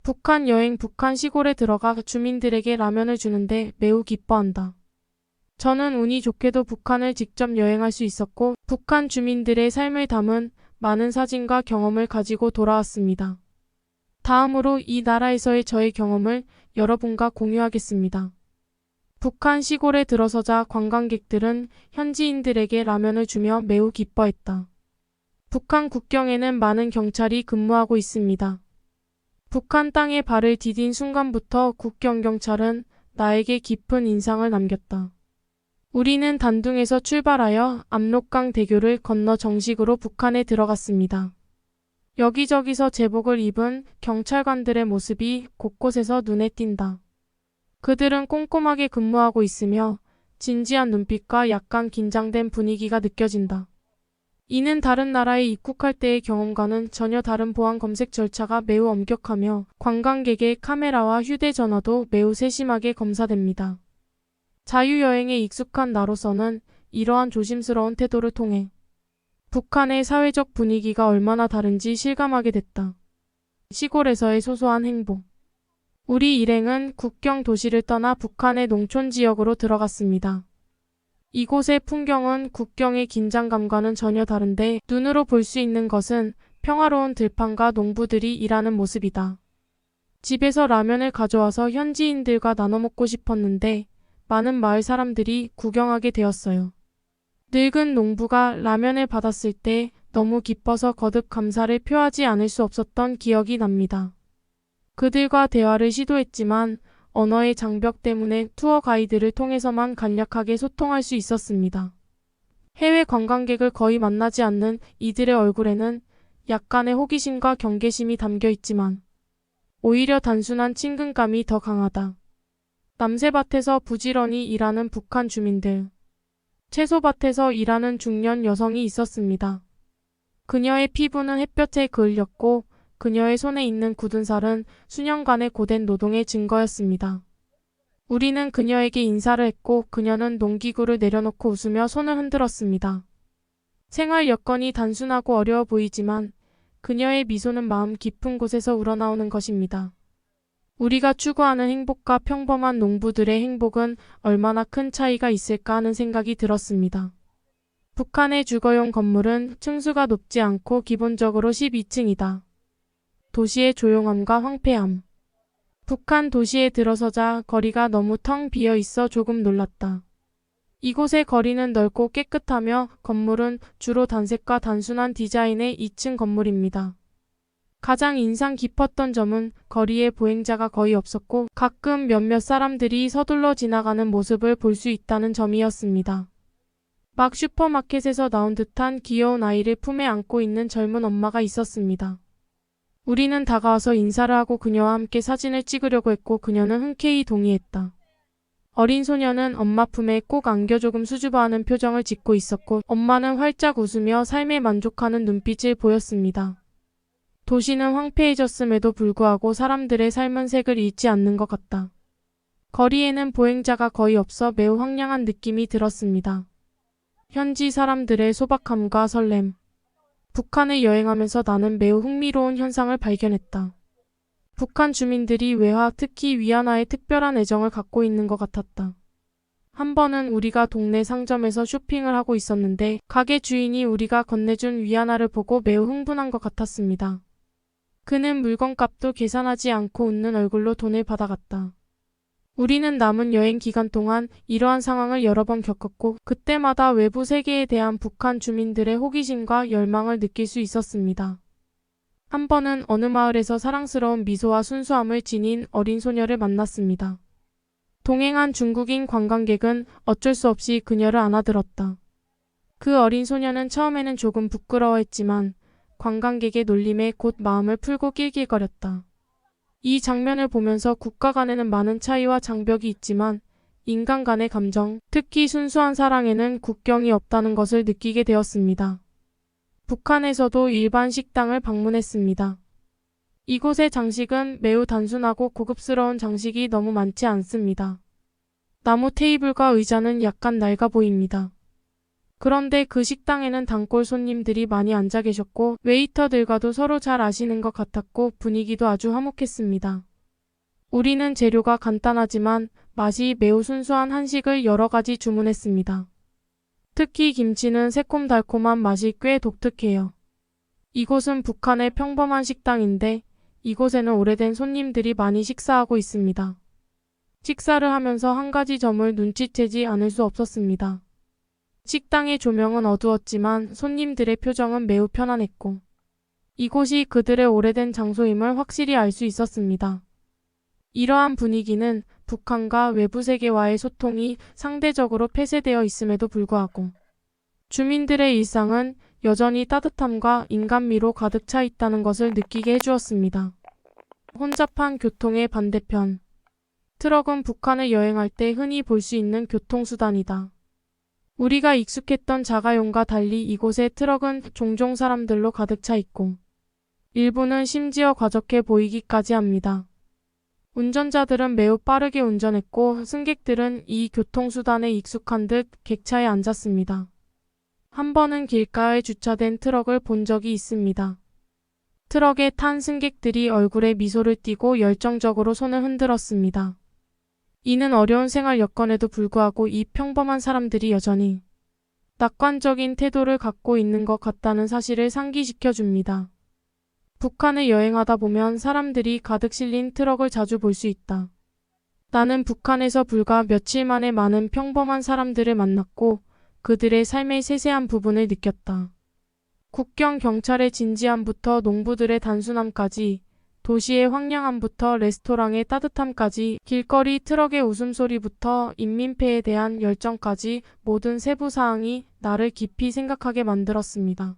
북한 여행 북한 시골에 들어가 주민들에게 라면을 주는데 매우 기뻐한다. 저는 운이 좋게도 북한을 직접 여행할 수 있었고 북한 주민들의 삶을 담은 많은 사진과 경험을 가지고 돌아왔습니다. 다음으로 이 나라에서의 저의 경험을 여러분과 공유하겠습니다. 북한 시골에 들어서자 관광객들은 현지인들에게 라면을 주며 매우 기뻐했다. 북한 국경에는 많은 경찰이 근무하고 있습니다. 북한 땅에 발을 디딘 순간부터 국경경찰은 나에게 깊은 인상을 남겼다. 우리는 단둥에서 출발하여 압록강 대교를 건너 정식으로 북한에 들어갔습니다. 여기저기서 제복을 입은 경찰관들의 모습이 곳곳에서 눈에 띈다. 그들은 꼼꼼하게 근무하고 있으며 진지한 눈빛과 약간 긴장된 분위기가 느껴진다. 이는 다른 나라에 입국할 때의 경험과는 전혀 다른 보안 검색 절차가 매우 엄격하며 관광객의 카메라와 휴대전화도 매우 세심하게 검사됩니다. 자유여행에 익숙한 나로서는 이러한 조심스러운 태도를 통해 북한의 사회적 분위기가 얼마나 다른지 실감하게 됐다. 시골에서의 소소한 행복. 우리 일행은 국경 도시를 떠나 북한의 농촌 지역으로 들어갔습니다. 이곳의 풍경은 국경의 긴장감과는 전혀 다른데 눈으로 볼 수 있는 것은 평화로운 들판과 농부들이 일하는 모습이다. 집에서 라면을 가져와서 현지인들과 나눠 먹고 싶었는데 많은 마을 사람들이 구경하게 되었어요. 늙은 농부가 라면을 받았을 때 너무 기뻐서 거듭 감사를 표하지 않을 수 없었던 기억이 납니다. 그들과 대화를 시도했지만 언어의 장벽 때문에 투어 가이드를 통해서만 간략하게 소통할 수 있었습니다. 해외 관광객을 거의 만나지 않는 이들의 얼굴에는 약간의 호기심과 경계심이 담겨 있지만 오히려 단순한 친근감이 더 강하다. 남새밭에서 부지런히 일하는 북한 주민들. 채소밭에서 일하는 중년 여성이 있었습니다. 그녀의 피부는 햇볕에 그을렸고 그녀의 손에 있는 굳은 살은 수년간의 고된 노동의 증거였습니다. 우리는 그녀에게 인사를 했고 그녀는 농기구를 내려놓고 웃으며 손을 흔들었습니다. 생활 여건이 단순하고 어려워 보이지만 그녀의 미소는 마음 깊은 곳에서 우러나오는 것입니다. 우리가 추구하는 행복과 평범한 농부들의 행복은 얼마나 큰 차이가 있을까 하는 생각이 들었습니다. 북한의 주거용 건물은 층수가 높지 않고 기본적으로 12층이다. 도시의 조용함과 황폐함. 북한 도시에 들어서자 거리가 너무 텅 비어 있어 조금 놀랐다. 이곳의 거리는 넓고 깨끗하며 건물은 주로 단색과 단순한 디자인의 2층 건물입니다. 가장 인상 깊었던 점은 거리에 보행자가 거의 없었고 가끔 몇몇 사람들이 서둘러 지나가는 모습을 볼 수 있다는 점이었습니다. 막 슈퍼마켓에서 나온 듯한 귀여운 아이를 품에 안고 있는 젊은 엄마가 있었습니다. 우리는 다가와서 인사를 하고 그녀와 함께 사진을 찍으려고 했고 그녀는 흔쾌히 동의했다. 어린 소녀는 엄마 품에 꼭 안겨 조금 수줍어하는 표정을 짓고 있었고 엄마는 활짝 웃으며 삶에 만족하는 눈빛을 보였습니다. 도시는 황폐해졌음에도 불구하고 사람들의 삶은 색을 잃지 않는 것 같다. 거리에는 보행자가 거의 없어 매우 황량한 느낌이 들었습니다. 현지 사람들의 소박함과 설렘. 북한을 여행하면서 나는 매우 흥미로운 현상을 발견했다. 북한 주민들이 외화, 특히 위안화에 특별한 애정을 갖고 있는 것 같았다. 한 번은 우리가 동네 상점에서 쇼핑을 하고 있었는데 가게 주인이 우리가 건네준 위안화를 보고 매우 흥분한 것 같았습니다. 그는 물건값도 계산하지 않고 웃는 얼굴로 돈을 받아갔다. 우리는 남은 여행 기간 동안 이러한 상황을 여러 번 겪었고 그때마다 외부 세계에 대한 북한 주민들의 호기심과 열망을 느낄 수 있었습니다. 한 번은 어느 마을에서 사랑스러운 미소와 순수함을 지닌 어린 소녀를 만났습니다. 동행한 중국인 관광객은 어쩔 수 없이 그녀를 안아들었다. 그 어린 소녀는 처음에는 조금 부끄러워했지만 관광객의 놀림에 곧 마음을 풀고 낄낄거렸다. 이 장면을 보면서 국가 간에는 많은 차이와 장벽이 있지만 인간 간의 감정, 특히 순수한 사랑에는 국경이 없다는 것을 느끼게 되었습니다. 북한에서도 일반 식당을 방문했습니다. 이곳의 장식은 매우 단순하고 고급스러운 장식이 너무 많지 않습니다. 나무 테이블과 의자는 약간 낡아 보입니다. 그런데 그 식당에는 단골 손님들이 많이 앉아 계셨고 웨이터들과도 서로 잘 아시는 것 같았고 분위기도 아주 화목했습니다. 우리는 재료가 간단하지만 맛이 매우 순수한 한식을 여러 가지 주문했습니다. 특히 김치는 새콤달콤한 맛이 꽤 독특해요. 이곳은 북한의 평범한 식당인데 이곳에는 오래된 손님들이 많이 식사하고 있습니다. 식사를 하면서 한 가지 점을 눈치채지 않을 수 없었습니다. 식당의 조명은 어두웠지만 손님들의 표정은 매우 편안했고 이곳이 그들의 오래된 장소임을 확실히 알 수 있었습니다. 이러한 분위기는 북한과 외부 세계와의 소통이 상대적으로 폐쇄되어 있음에도 불구하고 주민들의 일상은 여전히 따뜻함과 인간미로 가득 차 있다는 것을 느끼게 해주었습니다. 혼잡한 교통의 반대편. 트럭은 북한을 여행할 때 흔히 볼 수 있는 교통수단이다. 우리가 익숙했던 자가용과 달리 이곳의 트럭은 종종 사람들로 가득 차 있고 일부는 심지어 과적해 보이기까지 합니다. 운전자들은 매우 빠르게 운전했고 승객들은 이 교통수단에 익숙한 듯 객차에 앉았습니다. 한 번은 길가에 주차된 트럭을 본 적이 있습니다. 트럭에 탄 승객들이 얼굴에 미소를 띠고 열정적으로 손을 흔들었습니다. 이는 어려운 생활 여건에도 불구하고 이 평범한 사람들이 여전히 낙관적인 태도를 갖고 있는 것 같다는 사실을 상기시켜 줍니다. 북한을 여행하다 보면 사람들이 가득 실린 트럭을 자주 볼 수 있다. 나는 북한에서 불과 며칠 만에 많은 평범한 사람들을 만났고 그들의 삶의 세세한 부분을 느꼈다. 국경 경찰의 진지함부터 농부들의 단순함까지, 도시의 황량함부터 레스토랑의 따뜻함까지, 길거리 트럭의 웃음소리부터 인민폐에 대한 열정까지 모든 세부 사항이 나를 깊이 생각하게 만들었습니다.